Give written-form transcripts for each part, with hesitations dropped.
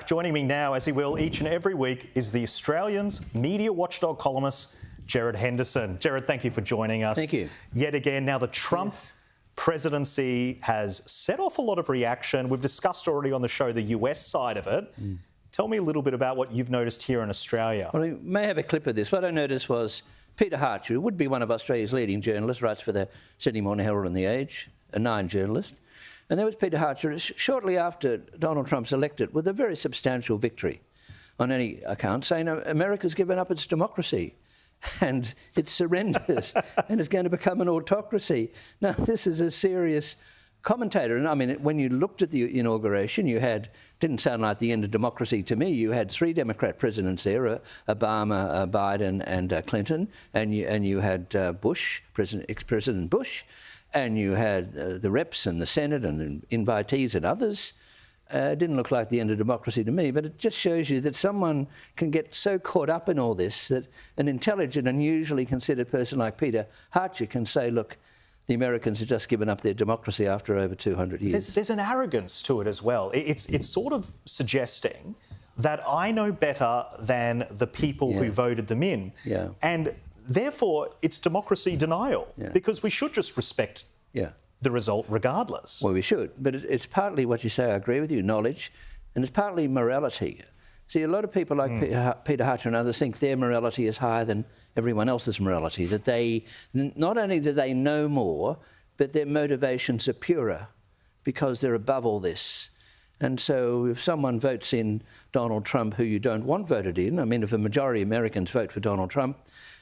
Joining me now, as he will each and every week, is the Australian's media watchdog columnist, Gerard Henderson. Gerard, thank you for joining us. Thank you. Yet again, now the Trump presidency has set off a lot of reaction. We've discussed already on the show the US side of it. Tell me a little bit about what you've noticed here in Australia. Well, you may have a clip of this. What I noticed was Peter Hartcher, who would be one of Australia's leading journalists, writes for the Sydney Morning Herald and The Age, a Nine journalist. And there was Peter Hartcher, shortly after Donald Trump's elected, with a very substantial victory on any account, saying America's given up its democracy and it surrenders and is going to become an autocracy. Now, this is a serious commentator. And I mean, when you looked at the inauguration, didn't sound like the end of democracy to me. You had three Democrat presidents there, Obama, Biden and Clinton, and you had Bush, ex-President Bush, and you had the reps and the Senate and invitees and others. Didn't look like the end of democracy to me, but it just shows you that someone can get so caught up in all this that an intelligent and usually considered person like Peter Hartcher can say, look, the Americans have just given up their democracy after over 200 years. There's an arrogance to it as well. It's sort of suggesting that I know better than the people who voted them in. Yeah. And therefore, it's democracy denial because we should just respect the result regardless. Well, we should, but it's partly what you say, I agree with you, knowledge, and it's partly morality. See, a lot of people like Peter Hartcher and others think their morality is higher than everyone else's morality, that they, not only do they know more, but their motivations are purer because they're above all this. And so if someone votes in Donald Trump who you don't want voted in, I mean, if a majority of Americans vote for Donald Trump,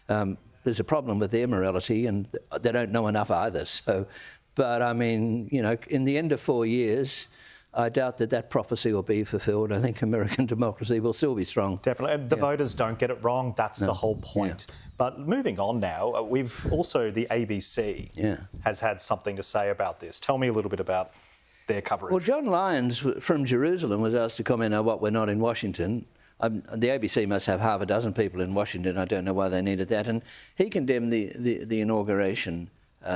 there's a problem with their morality, and they don't know enough either. So, but I mean, you know, in the end of 4 years, I doubt that prophecy will be fulfilled. I think American democracy will still be strong. Definitely. And the voters don't get it wrong. That's the whole point. But moving on now, we've also, the ABC has had something to say about this. Tell me a little bit about their coverage. Well, John Lyons from Jerusalem was asked to comment on what we're not in Washington. The ABC must have half a dozen people in Washington. I don't know why they needed that. And he condemned the inauguration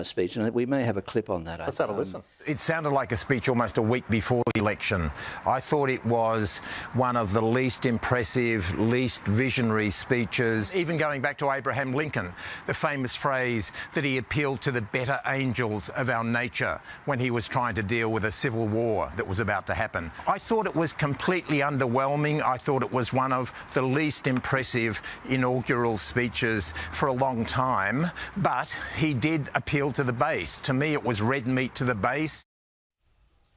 speech, and we may have a clip on that. Let's have a listen. It sounded like a speech almost a week before the election. I thought it was one of the least impressive, least visionary speeches. Even going back to Abraham Lincoln, the famous phrase that he appealed to the better angels of our nature when he was trying to deal with a civil war that was about to happen. I thought it was completely underwhelming. I thought it was one of the least impressive inaugural speeches for a long time, but he did appeal to the base. To me, it was red meat to the base.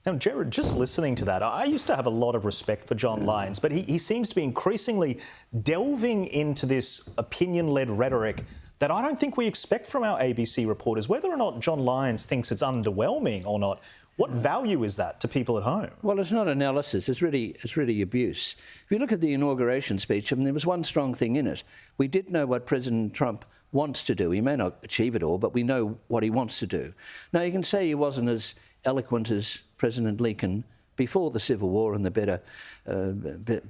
Now, Gerard, just listening to that, I used to have a lot of respect for John Lyons, but he seems to be increasingly delving into this opinion-led rhetoric that I don't think we expect from our ABC reporters. Whether or not John Lyons thinks it's underwhelming or not, what value is that to people at home? Well, it's not analysis, it's really abuse. If you look at the inauguration speech, I mean, there was one strong thing in it. We did know what President Trump wants to do. He may not achieve it all, but we know what he wants to do. Now, you can say he wasn't as eloquent as President Lincoln before the Civil War and the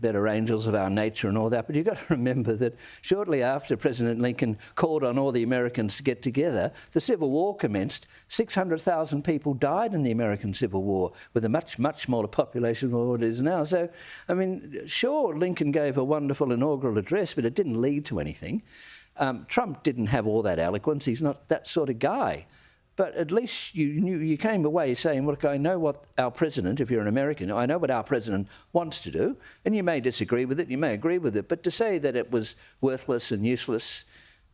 better angels of our nature and all that, but you've got to remember that shortly after President Lincoln called on all the Americans to get together, the Civil War commenced. 600,000 people died in the American Civil War with a much, much smaller population than what it is now. So, I mean, sure, Lincoln gave a wonderful inaugural address, but it didn't lead to anything. Trump didn't have all that eloquence. He's not that sort of guy. But at least you came away saying, look, I know what our president, if you're an American, I know what our president wants to do, and you may disagree with it, you may agree with it, but to say that it was worthless and useless,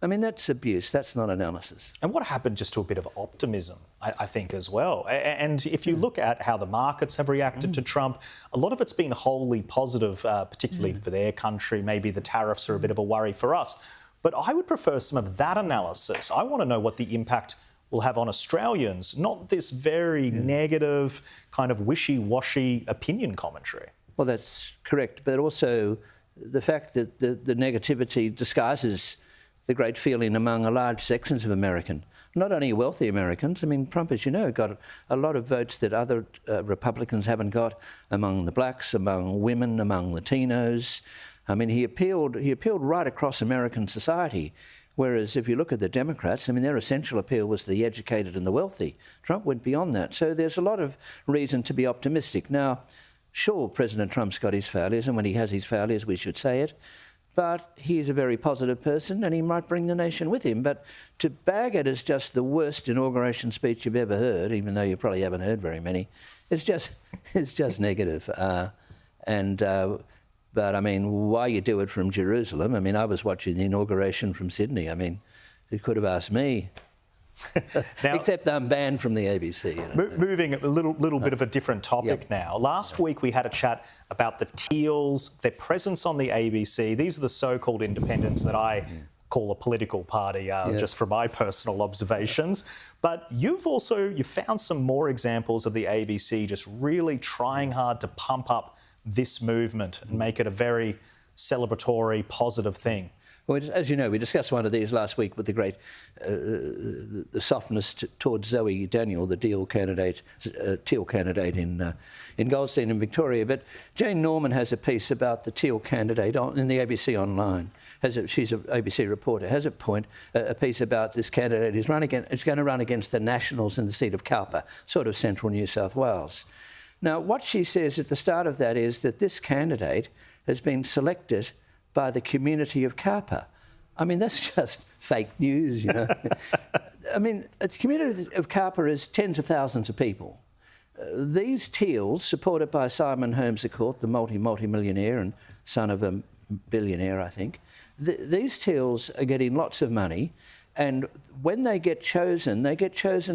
I mean, that's abuse, that's not analysis. And what happened just to a bit of optimism, I think, as well. And if you look at how the markets have reacted to Trump, a lot of it's been wholly positive, particularly for their country. Maybe the tariffs are a bit of a worry for us. But I would prefer some of that analysis. I want to know what the impact will have on Australians, not this very negative, kind of wishy-washy opinion commentary. Well, that's correct, but also the fact that the negativity disguises the great feeling among a large sections of American, not only wealthy Americans. I mean, Trump, as you know, got a lot of votes that other Republicans haven't got among the blacks, among women, among Latinos. I mean, he appealed right across American society. Whereas if you look at the Democrats, I mean, their essential appeal was the educated and the wealthy. Trump went beyond that. So there's a lot of reason to be optimistic. Now, Sure, President Trump's got his failures, and when he has his failures, we should say it. But he's a very positive person, and he might bring the nation with him. But to bag it as just the worst inauguration speech you've ever heard, even though you probably haven't heard very many, it's just negative. But I mean, why you do it from Jerusalem? I mean, I was watching the inauguration from Sydney. I mean, you could have asked me. Now, except I'm banned from the ABC. You know. Moving a little bit of a different topic now. Last week we had a chat about the Teals, their presence on the ABC. These are the so-called independents that I call a political party, just from my personal observations. But you found some more examples of the ABC just really trying hard to pump up this movement and make it a very celebratory, positive thing. Well, as you know, we discussed one of these last week with the great the softness towards Zoe Daniel, the teal candidate in Goldstein in Victoria. But Jane Norman has a piece about the teal candidate in the ABC Online. She's an ABC reporter. Has a piece about this candidate who's going to run against the Nationals in the seat of Cowper, sort of central New South Wales. Now, what she says at the start of that is that this candidate has been selected by the community of Cowper. I mean, that's just fake news, you know. I mean, the community of Cowper is tens of thousands of people. These Teals, supported by Simon Holmes à Court, the multi-millionaire and son of a billionaire, I think, these Teals are getting lots of money, and when they get chosen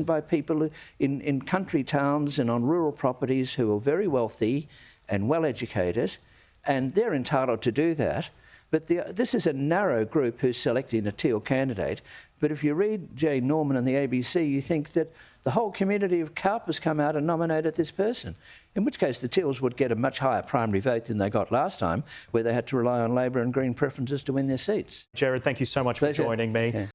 by people in country towns and on rural properties who are very wealthy and well-educated, and they're entitled to do that. But this is a narrow group who's selecting a teal candidate. But if you read Jane Norman and the ABC, you think that the whole community of Cowper's come out and nominated this person, in which case the Teals would get a much higher primary vote than they got last time, where they had to rely on Labor and Green preferences to win their seats. Gerard, thank you so much for joining me. Yeah.